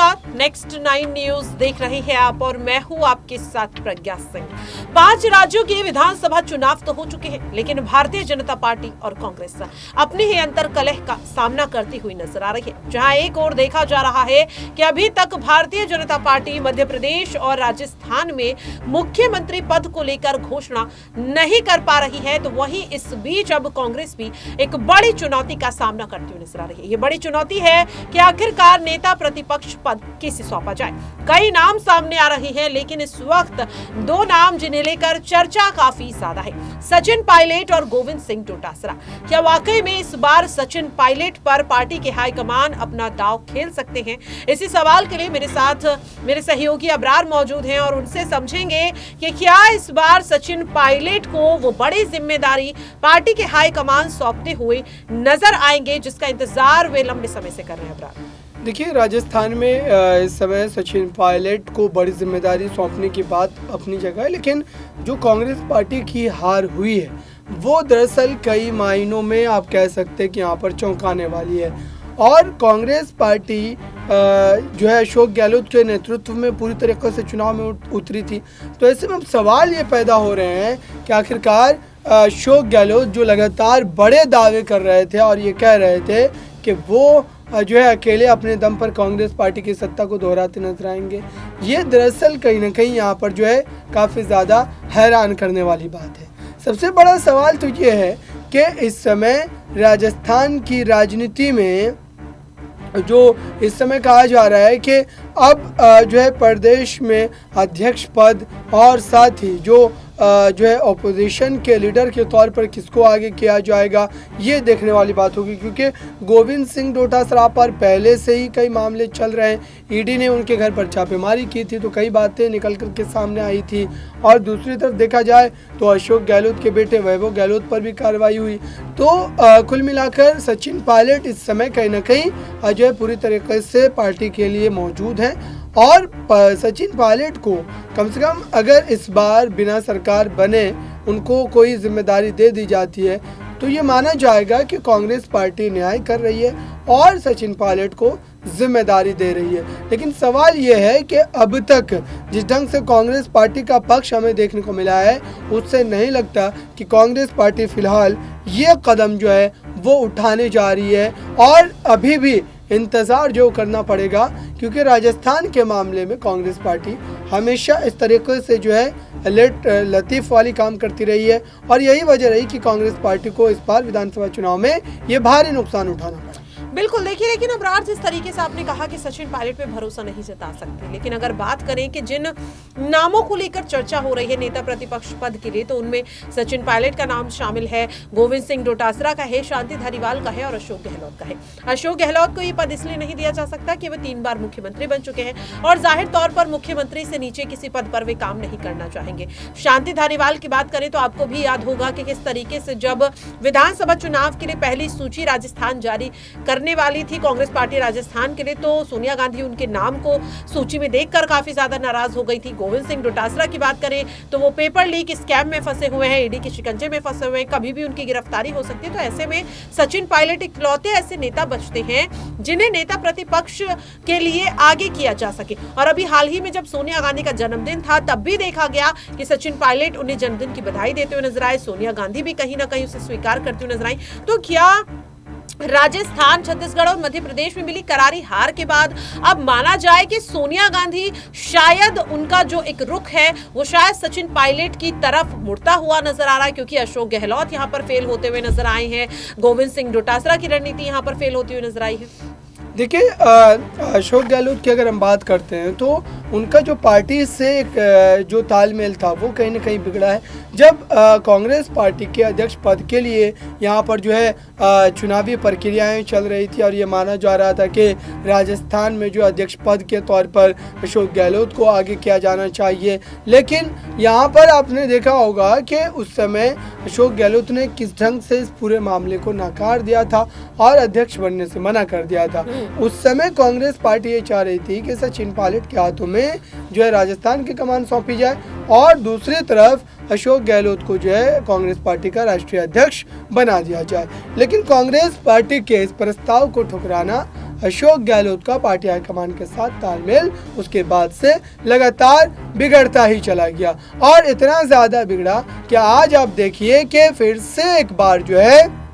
नमस्कार, next 9 news देख रहे हैं आप और मैं हूं आपके साथ प्रज्ञा सिंह। 5 राज्यों के विधानसभा चुनाव तो हो चुके हैं, लेकिन भारतीय जनता पार्टी और कांग्रेस अपने ही अंतर कलह का सामना करती हुई नजर आ रही है। जहां एक ओर देखा जा रहा है कि अभी तक भारतीय जनता पार्टी मध्य प्रदेश और राजस्थान में मुख्यमंत्री पद को लेकर घोषणा नहीं कर पा रही है, तो वहीं इस बीच अब कांग्रेस भी एक बड़ी चुनौती का सामना करती हुई नजर आ रही है। ये बड़ी चुनौती है कि आखिरकार नेता प्रतिपक्ष पद किसे सौंपा जाए। कई नाम सामने आ रहे हैं, लेकिन इस वक्त 2 नाम जिन्हें लेकर चर्चा काफी ज्यादा है, सचिन पायलट और गोविंद सिंह डोटासरा। क्या वाकई में इस बार सचिन पायलट पर पार्टी के हाईकमान अपना दांव खेल सकते हैं? इसी सवाल के लिए मेरे साथ मेरे सहयोगी अबरार मौजूद हैं और उनसे समझेंगे कि क्या इस बार सचिन पायलट को वो बड़ी जिम्मेदारी पार्टी के हाईकमान सौंपते हुए नजर आएंगे, जिसका इंतजार वे लंबे समय से कर रहे हैं। अबरार, देखिए, राजस्थान में इस समय सचिन पायलट को बड़ी जिम्मेदारी सौंपने की बात अपनी जगह है, लेकिन जो कांग्रेस पार्टी की हार हुई है वो दरअसल कई मायनों में आप कह सकते हैं कि यहाँ पर चौंकाने वाली है। और कांग्रेस पार्टी जो है अशोक गहलोत के नेतृत्व में पूरी तरीके से चुनाव में उतरी थी। तो ऐसे में अब सवाल ये पैदा हो रहे हैं कि आखिरकार अशोक गहलोत जो लगातार बड़े दावे कर रहे थे और ये कह रहे थे कि वो जो है अकेले अपने दम पर कांग्रेस पार्टी की सत्ता को दोहराते नजर आएंगे, ये दरअसल कहीं ना कहीं यहाँ पर जो है काफ़ी ज़्यादा हैरान करने वाली बात है। सबसे बड़ा सवाल तो ये है कि इस समय राजस्थान की राजनीति में जो इस समय कहा जा रहा है कि अब जो है प्रदेश में अध्यक्ष पद और साथ ही जो है ऑपोजिशन के लीडर के तौर पर किसको आगे किया जाएगा, ये देखने वाली बात होगी, क्योंकि गोविंद सिंह डोटासरा पर पहले से ही कई मामले चल रहे हैं। ईडी ने उनके घर पर छापेमारी की थी तो कई बातें निकल कर के सामने आई थी। और दूसरी तरफ देखा जाए तो अशोक गहलोत के बेटे वैभव गहलोत पर भी कार्रवाई हुई। तो कुल मिलाकर सचिन पायलट इस समय कहीं ना कहीं जो है पूरी तरीके से पार्टी के लिए मौजूद हैं। और सचिन पायलट को कम से कम अगर इस बार बिना सरकार बने उनको कोई जिम्मेदारी दे दी जाती है तो ये माना जाएगा कि कांग्रेस पार्टी न्याय कर रही है और सचिन पायलट को जिम्मेदारी दे रही है। लेकिन सवाल ये है कि अब तक जिस ढंग से कांग्रेस पार्टी का पक्ष हमें देखने को मिला है, उससे नहीं लगता कि कांग्रेस पार्टी फिलहाल ये कदम जो है वो उठाने जा रही है। और अभी भी इंतज़ार जो करना पड़ेगा, क्योंकि राजस्थान के मामले में कांग्रेस पार्टी हमेशा इस तरीके से जो है लेट लतीफ़ वाली काम करती रही है और यही वजह रही कि कांग्रेस पार्टी को इस बार विधानसभा चुनाव में ये भारी नुकसान उठाना पड़ा। बिल्कुल, देखिए, लेकिन अबरार, जिस तरीके से आपने कहा कि सचिन पायलट पे भरोसा नहीं जता सकते, लेकिन अगर बात करें कि जिन नामों को लेकर चर्चा हो रही है नेता प्रतिपक्ष पद के लिए, तो उनमें सचिन पायलट का नाम शामिल है, गोविंद सिंह डोटासरा का है, शांति धारीवाल का है और अशोक गहलोत का है। अशोक गहलोत को ये पद इसलिए नहीं दिया जा सकता कि वे 3 बार मुख्यमंत्री बन चुके हैं और जाहिर तौर पर मुख्यमंत्री से नीचे किसी पद पर वे काम नहीं करना चाहेंगे। शांति धारीवाल की बात करें तो आपको भी याद होगा कि किस तरीके से जब विधानसभा चुनाव के लिए पहली सूची राजस्थान जारी करने वाली थी कांग्रेस पार्टी राजस्थान के लिए, तो सोनिया गांधी उनके नाम को सूची में देखकर काफी ज्यादा नाराज हो गई थी। गोविंद सिंह डोटासरा की बात करें तो वो पेपर लीक स्कैम में फंसे हुए हैं, ईडी के शिकंजे में फंसे हुए हैं, कभी भी उनकी गिरफ्तारी हो सकती है। तो ऐसे में सचिन पायलट इकलौते ऐसे नेता बचते हैं जिन्हें नेता प्रतिपक्ष के लिए आगे किया जा सके। और अभी हाल ही में जब सोनिया गांधी का जन्मदिन था, तब भी देखा गया कि सचिन पायलट उन्हें जन्मदिन की बधाई देते हुए नजर आए, सोनिया गांधी भी कहीं ना कहीं उसे स्वीकार करती हुई नजर आई। तो क्या राजस्थान, छत्तीसगढ़ और मध्य प्रदेश में मिली करारी हार के बाद अब माना जाए कि सोनिया गांधी शायद उनका जो एक रुख है वो शायद सचिन पायलट की तरफ मुड़ता हुआ नजर आ रहा है, क्योंकि अशोक गहलोत यहां पर फेल होते हुए नजर आए हैं, गोविंद सिंह डोटासरा की रणनीति यहां पर फेल होती हुई नजर आई है। देखिए, अशोक गहलोत की अगर हम बात करते हैं तो उनका जो पार्टी से एक जो तालमेल था वो कहीं ना कहीं बिगड़ा है। जब कांग्रेस पार्टी के अध्यक्ष पद के लिए यहाँ पर जो है चुनावी प्रक्रियाएं चल रही थी और ये माना जा रहा था कि राजस्थान में जो अध्यक्ष पद के तौर पर अशोक गहलोत को आगे किया जाना चाहिए, लेकिन यहाँ पर आपने देखा होगा कि उस समय अशोक गहलोत ने किस ढंग से इस पूरे मामले को नकार दिया था और अध्यक्ष बनने से मना कर दिया था। उस समय कांग्रेस पार्टी ये चाह रही थी कि सचिन पायलट के हाथों में जो है राजस्थान की कमान सौंपी जाए और दूसरी तरफ अशोक गहलोत को जो है कांग्रेस पार्टी का राष्ट्रीय अध्यक्ष बना दिया जाए। लेकिन कांग्रेस पार्टी के इस प्रस्ताव को ठुकराना अशोक गहलोत का पार्टी हाईकमान के साथ तालमेल उसके बाद से लगातार बिगड़ता ही चला गया और इतना ज़्यादा बिगड़ा कि आज आप देखिए कि फिर से एक बार जो है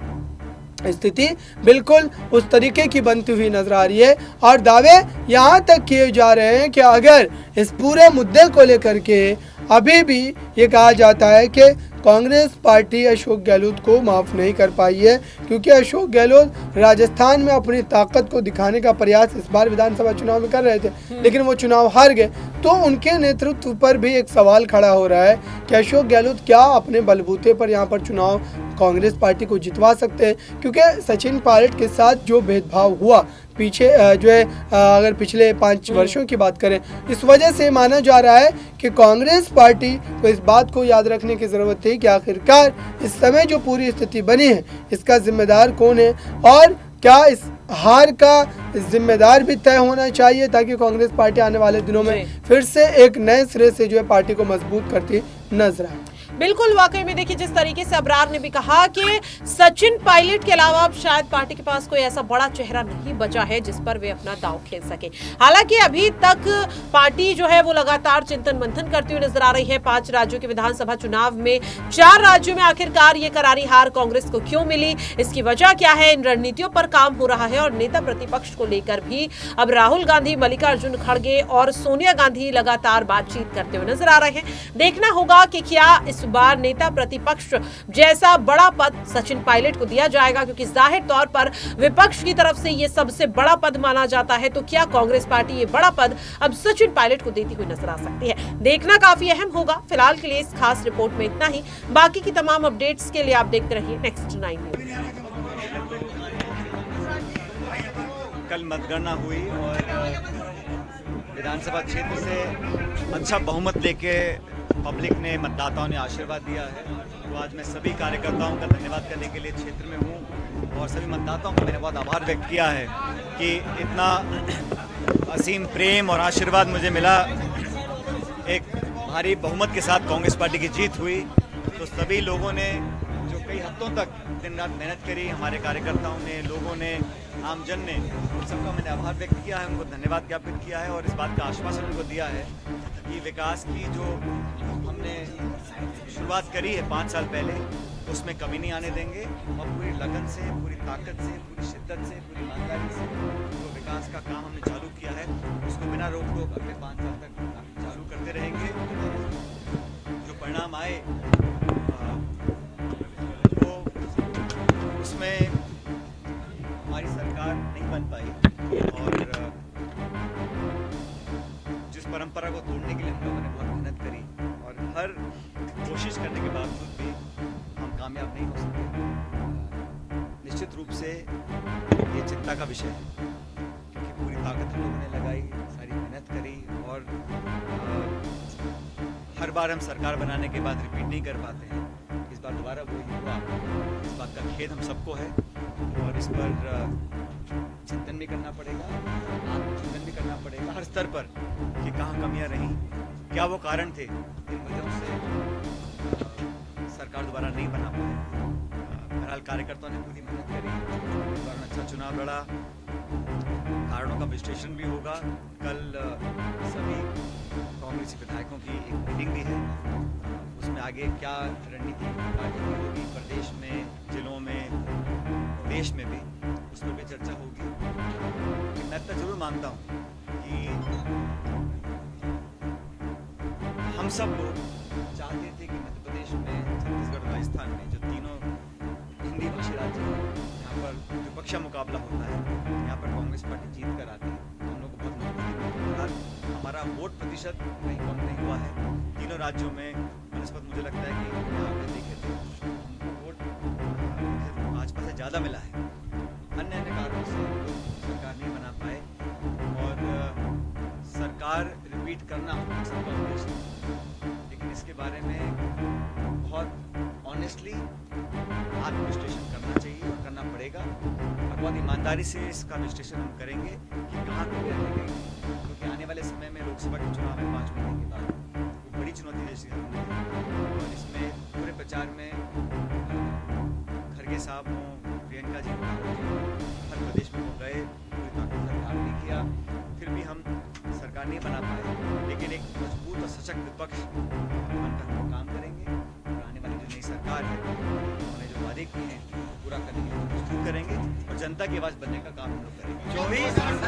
स्थिति बिल्कुल उस तरीके की बनती हुई नजर आ रही है और दावे यहाँ तक किए जा रहे हैं कि अगर इस पूरे मुद्दे को लेकर के अभी भी ये कहा जाता है कि कांग्रेस पार्टी अशोक गहलोत को माफ़ नहीं कर पाई है, क्योंकि अशोक गहलोत राजस्थान में अपनी ताकत को दिखाने का प्रयास इस बार विधानसभा चुनाव में कर रहे थे, लेकिन वो चुनाव हार गए। तो उनके नेतृत्व पर भी एक सवाल खड़ा हो रहा है कि अशोक गहलोत क्या अपने बलबूते पर यहाँ पर चुनाव कांग्रेस पार्टी को जितवा सकते हैं, क्योंकि सचिन पायलट के साथ जो भेदभाव हुआ पीछे जो है अगर पिछले 5 वर्षों की बात करें, इस वजह से माना जा रहा है कि कांग्रेस पार्टी को इस बात को याद रखने की ज़रूरत थी कि आखिरकार इस समय जो पूरी स्थिति बनी है इसका जिम्मेदार कौन है और क्या इस हार का जिम्मेदार भी तय होना चाहिए, ताकि कांग्रेस पार्टी आने वाले दिनों में फिर से एक नए सिरे से जो है पार्टी को मजबूत करती नजर आए। बिल्कुल, वाकई में देखिए जिस तरीके से अबरार ने भी कहा कि सचिन पायलट के अलावा अब शायद पार्टी के पास कोई ऐसा बड़ा चेहरा नहीं बचा है जिस पर वे अपना दांव खेल सके। हालांकि अभी तक पार्टी जो है वो लगातार चिंतन मंथन करती हुई नजर आ रही है। 5 राज्यों के विधानसभा चुनाव में 4 राज्यों में आखिरकार ये करारी हार कांग्रेस को क्यों मिली, इसकी वजह क्या है, इन रणनीतियों पर काम हो रहा है और नेता प्रतिपक्ष को लेकर भी अब राहुल गांधी, मल्लिकार्जुन खड़गे और सोनिया गांधी लगातार बातचीत करते हुए नजर आ रहे हैं। देखना होगा कि क्या इस बार नेता प्रतिपक्ष जैसा बड़ा पद सचिन पायलट को दिया जाएगा, क्योंकि जाहिर तौर पर विपक्ष की तरफ से यह सबसे बड़ा पद माना जाता है। तो क्या कांग्रेस पार्टी ये बड़ा पद अब सचिन पायलट को देती हुई नजर आ सकती है, देखना काफी अहम होगा। फिलहाल के लिए इस खास रिपोर्ट में इतना ही। बाकी की तमाम अपडेट्स के लिए आप देखते रहिए नेक्स्ट 9 न्यूज। कल मतगणना हुई और विधानसभा क्षेत्र से अच्छा बहुमत लेके पब्लिक ने, मतदाताओं ने आशीर्वाद दिया है। तो आज मैं सभी कार्यकर्ताओं का धन्यवाद करने के लिए क्षेत्र में हूँ और सभी मतदाताओं का मैंने बहुत आभार व्यक्त किया है कि इतना असीम प्रेम और आशीर्वाद मुझे मिला। एक भारी बहुमत के साथ कांग्रेस पार्टी की जीत हुई। तो सभी लोगों ने जो कई हफ्तों तक दिन रात मेहनत करी, हमारे कार्यकर्ताओं ने, लोगों ने, आमजन ने, उन सबका मैंने आभार व्यक्त किया है, उनको धन्यवाद ज्ञापित किया है और इस बात का आश्वासन उनको दिया है कि विकास की जो हमने शुरुआत करी है 5 साल पहले, उसमें कमी नहीं आने देंगे और पूरी लगन से, पूरी ताकत से, पूरी शिद्दत से, पूरी ईमानदारी से जो विकास का काम हमने चालू किया है उसको बिना रोक टोक अगले 5 साल तक चालू करते रहेंगे। जो परिणाम आए तो उसमें हमारी सरकार नहीं बन पाई और जिस परंपरा को तोड़ने के लिए हम लोगों ने बहुत मेहनत करी और हर कोशिश करने के बावजूद भी हम कामयाब नहीं हो सके। निश्चित रूप से ये चिंता का विषय है, क्योंकि पूरी ताकत हम लोगों ने लगाई, सारी मेहनत करी और हर बार हम सरकार बनाने के बाद रिपीट नहीं कर पाते हैं। इस बार दोबारा वही हुआ, इस बात का खेद हम सबको है और इस पर चिंतन भी करना पड़ेगा, आत्मचिंतन भी करना पड़ेगा हर स्तर पर कि कहाँ कमियां रहीं, क्या वो कारण थे जिन वजहों से सरकार दोबारा नहीं बना पाए। बहरहाल कार्यकर्ताओं ने पूरी मेहनत करी, इस बार अच्छा चुनाव लड़ा, कारणों का विश्लेषण भी होगा। कल सभी कांग्रेसी विधायकों की एक मीटिंग भी है, उसमें आगे क्या रणनीति पार्टी की होगी, प्रदेश में, जिलों में, देश में भी, उस पर भी चर्चा होगी। मैं तो जरूर मानता हूँ कि हम सब लोग चाहते थे कि मध्य प्रदेश में, छत्तीसगढ़, राजस्थान में जो तीनों हिंदी भाषी राज्य हैं, यहाँ पर विपक्षी मुकाबला होता है, यहाँ पर कांग्रेस पार्टी जीत कर आती है, हम लोग को बहुत मजबूती मिलती है। हमारा वोट प्रतिशत कहीं कम नहीं हुआ है तीनों राज्यों में। बनस्पत मुझे लगता है कि आपने देखे थे हमको वोट भाजपा से ज़्यादा मिला है। अन्य कारणों से सरकार नहीं बना पाए और सरकार रिपीट करना सबका उद्देश्य है, लेकिन इसके बारे में बहुत ऑनेस्टली आत्मविश्लेषण करना चाहिए और करना पड़ेगा और बहुत ईमानदारी से इसका विश्लेषण हम करेंगे कि कहाँ कमियां रह गई, क्योंकि आने वाले समय में लोकसभा के चुनाव है 5 महीने के बाद, वो बड़ी चुनौती जैसी हमने और इसमें पूरे प्रचार में खड़गे साहब हों, प्रियंका जी हों, हर प्रदेश में वो गए, पूरी ताकत सशक्त विपक्ष बनकर हम लोग काम करेंगे और आने वाली जो नई सरकार है उन्होंने जो वादे किए हैं पूरा करने के लिए प्रस्तुत करेंगे और जनता की आवाज़ बनने का काम हम लोग करेंगे।